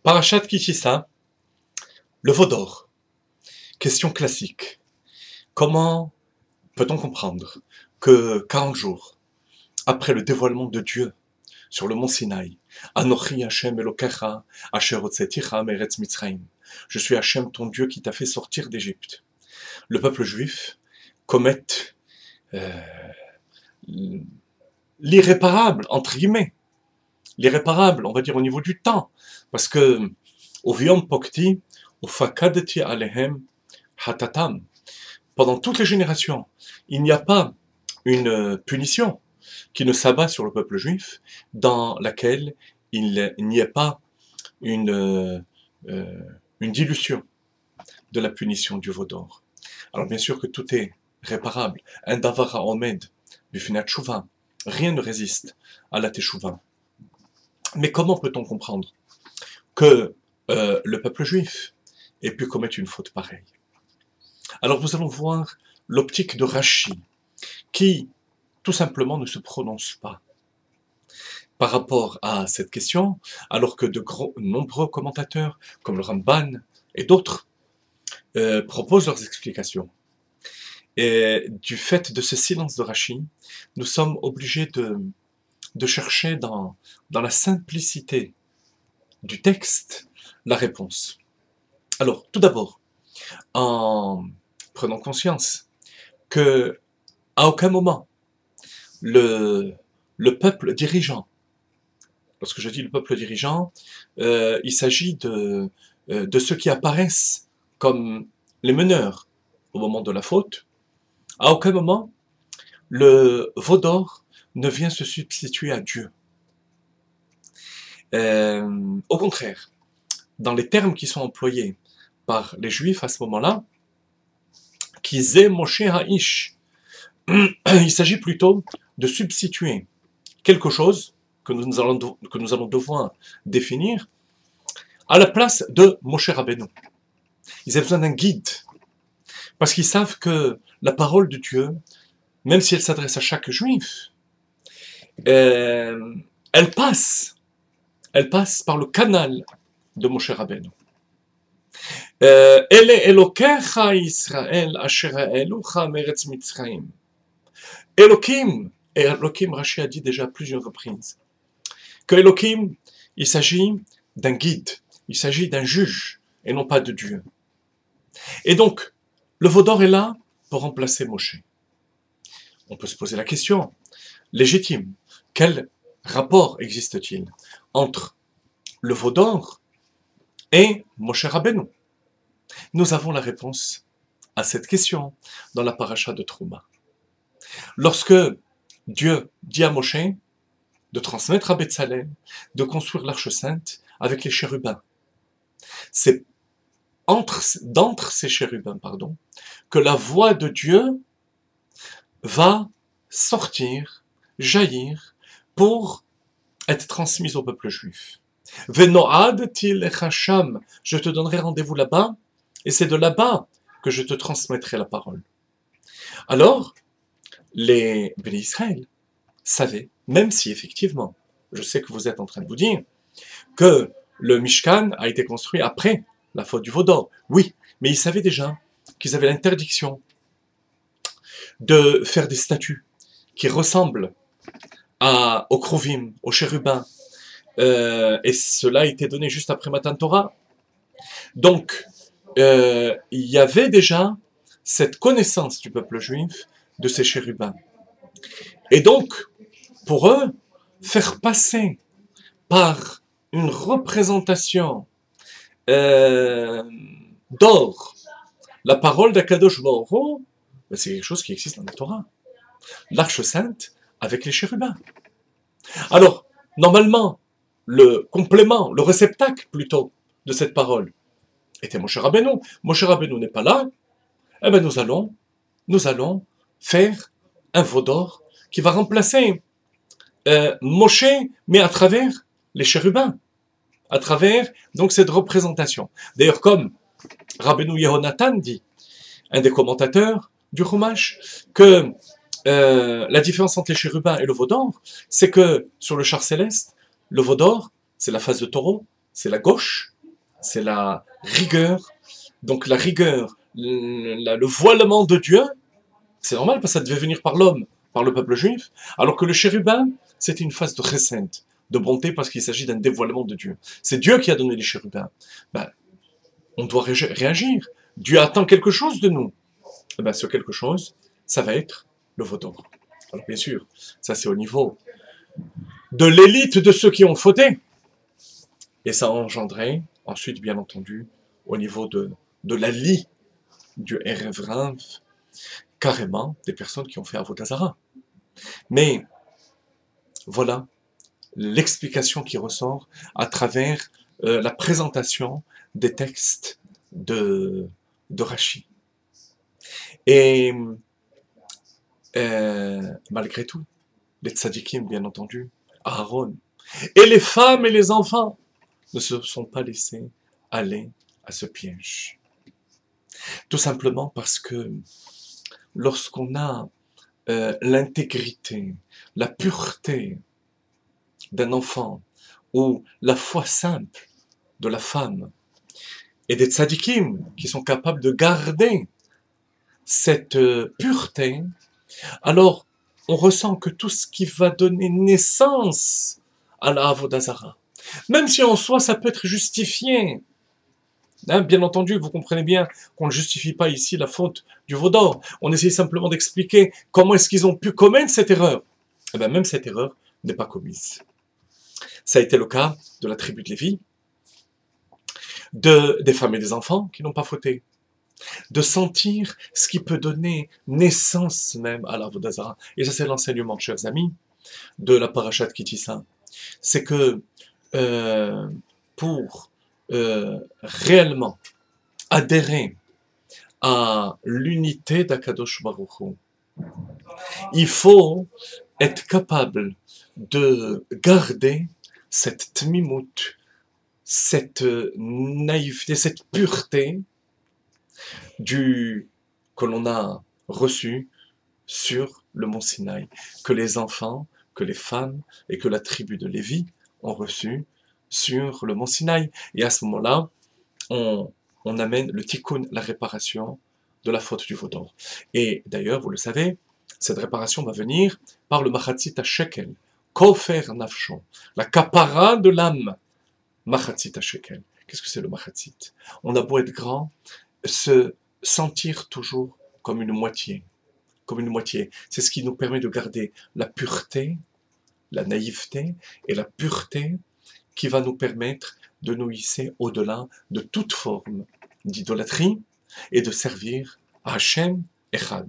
Parashat Kitissa, le veau d'or. Question classique. Comment peut-on comprendre que 40 jours après le dévoilement de Dieu sur le mont Sinaï, Anochi Hashem Elokecha asher hotzeticha meretz Mitzrayim, je suis Hashem ton Dieu qui t'a fait sortir d'Égypte, le peuple juif commette l'irréparable, entre guillemets, l'irréparable, on va dire au niveau du temps, parce que Oviom Pokti, Ufakadeti Alehem Hatatam, pendant toutes les générations, il n'y a pas une punition qui ne s'abat sur le peuple juif dans laquelle il n'y ait pas une dilution de la punition du veau d'or. Alors bien sûr que tout est réparable. Un davara omed, bifnei tshuva, rien ne résiste à la teshuva. Mais comment peut-on comprendre que le peuple juif ait pu commettre une faute pareille? Alors nous allons voir l'optique de Rashi, qui tout simplement ne se prononce pas par rapport à cette question, alors que de nombreux commentateurs, comme le Ramban et d'autres, proposent leurs explications. Et du fait de ce silence de Rashi, nous sommes obligés de chercher dans la simplicité du texte la réponse. Alors, tout d'abord, en prenant conscience que à aucun moment le peuple dirigeant, lorsque je dis le peuple dirigeant, il s'agit de ceux qui apparaissent comme les meneurs au moment de la faute. À aucun moment le veau d'or ne vient se substituer à Dieu. Au contraire, dans les termes qui sont employés par les Juifs à ce moment-là, Kizé Moshe Ha'ish, il s'agit plutôt de substituer quelque chose que nous allons devoir définir à la place de Moshe Rabbeinu. Ils ont besoin d'un guide, parce qu'ils savent que la parole de Dieu, même si elle s'adresse à chaque Juif, elle passe par le canal de Moshe Rabbeinu. Ele Elokecha Israël asher ha'elucha meretz Mitzrayim. Elohim, et Elohim, Rashi a dit déjà à plusieurs reprises, que Elohim, il s'agit d'un guide, il s'agit d'un juge, et non pas de Dieu. Et donc, le veau d'or est là pour remplacer Moshe. On peut se poser la question, légitime, quel rapport existe-t-il entre le veau d'or et Moshe Rabbeinu? Nous avons la réponse à cette question dans la paracha de Trouma. Lorsque Dieu dit à Moshe de transmettre à Betsalel, de construire l'arche sainte avec les chérubins, c'est d'entre ces chérubins, que la voix de Dieu va sortir, jaillir, pour être transmise au peuple juif. Venoad til echasham, je te donnerai rendez-vous là-bas, et c'est de là-bas que je te transmettrai la parole. Alors, les Béni Israël savaient, même si effectivement, je sais que vous êtes en train de vous dire, que le Mishkan a été construit après la faute du veau d'or. Oui, mais ils savaient déjà qu'ils avaient l'interdiction de faire des statues qui ressemblent aux Krovim, aux chérubins, et cela a été donné juste après Matan Torah. Donc, il y avait déjà cette connaissance du peuple juif de ces chérubins. Et donc, pour eux, faire passer par une représentation d'or la parole d'Akadosh Baruch Hu, c'est quelque chose qui existe dans la Torah. L'arche sainte avec les chérubins. Alors, normalement, le complément, le réceptacle plutôt de cette parole était Moshe Rabbeinu. Moshe Rabbeinu n'est pas là, eh bien nous allons faire un veau d'or qui va remplacer Moshe, mais à travers les chérubins, à travers donc cette représentation. D'ailleurs, comme Rabbeinu Yehonatan dit, un des commentateurs du Chumash, que la différence entre les chérubins et le veau d'or, c'est que sur le char céleste, le veau d'or, c'est la face de taureau, c'est la gauche, c'est la rigueur. Donc la rigueur, le voilement de Dieu, c'est normal parce que ça devait venir par l'homme, par le peuple juif, alors que le chérubin, c'était une phase de chesed, de bonté parce qu'il s'agit d'un dévoilement de Dieu. C'est Dieu qui a donné les chérubins. Ben, on doit réagir. Dieu attend quelque chose de nous. Et ben, ce quelque chose, ça va être le veau d'or. Alors bien sûr, ça c'est au niveau de l'élite de ceux qui ont fauté. Et ça a engendré, ensuite bien entendu, au niveau de la lie du Erev Rav, carrément des personnes qui ont fait Avodah Zarah. Mais voilà l'explication qui ressort à travers la présentation des textes de Rashi. Et malgré tout, les tzadikim, bien entendu, Aaron, et les femmes et les enfants ne se sont pas laissés aller à ce piège. Tout simplement parce que lorsqu'on a l'intégrité, la pureté d'un enfant, ou la foi simple de la femme, et des tzadikim qui sont capables de garder cette pureté, alors on ressent que tout ce qui va donner naissance à la Avodah Zarah, même si en soi ça peut être justifié, hein, bien entendu, vous comprenez bien qu'on ne justifie pas ici la faute du veau d'or, on essaie simplement d'expliquer comment est-ce qu'ils ont pu commettre cette erreur. Et bien même cette erreur n'est pas commise. Ça a été le cas de la tribu de Lévi, des femmes et des enfants qui n'ont pas fauté, de sentir ce qui peut donner naissance même à l'Avodah Zarah. Et ça c'est l'enseignement, chers amis, de la parashat Ki Tisa. C'est que pour réellement adhérer à l'unité d'Akadosh Baruch Hu, il faut être capable de garder cette tmimut, cette naïveté, cette pureté que l'on a reçue sur le mont Sinaï, que les enfants, que les femmes et que la tribu de Lévi ont reçu sur le mont Sinaï. Et à ce moment-là, on amène le tikkun, la réparation de la faute du veau d'or. Et d'ailleurs, vous le savez, cette réparation va venir par le machatzit shekel, kofer nafsho, la kapara de l'âme, machatzit shekel. Qu'est-ce que c'est le machatzit? On a beau être grand, se sentir toujours comme une moitié. Comme une moitié. C'est ce qui nous permet de garder la pureté, la naïveté et la pureté qui va nous permettre de nous hisser au-delà de toute forme d'idolâtrie et de servir à Hachem Echad.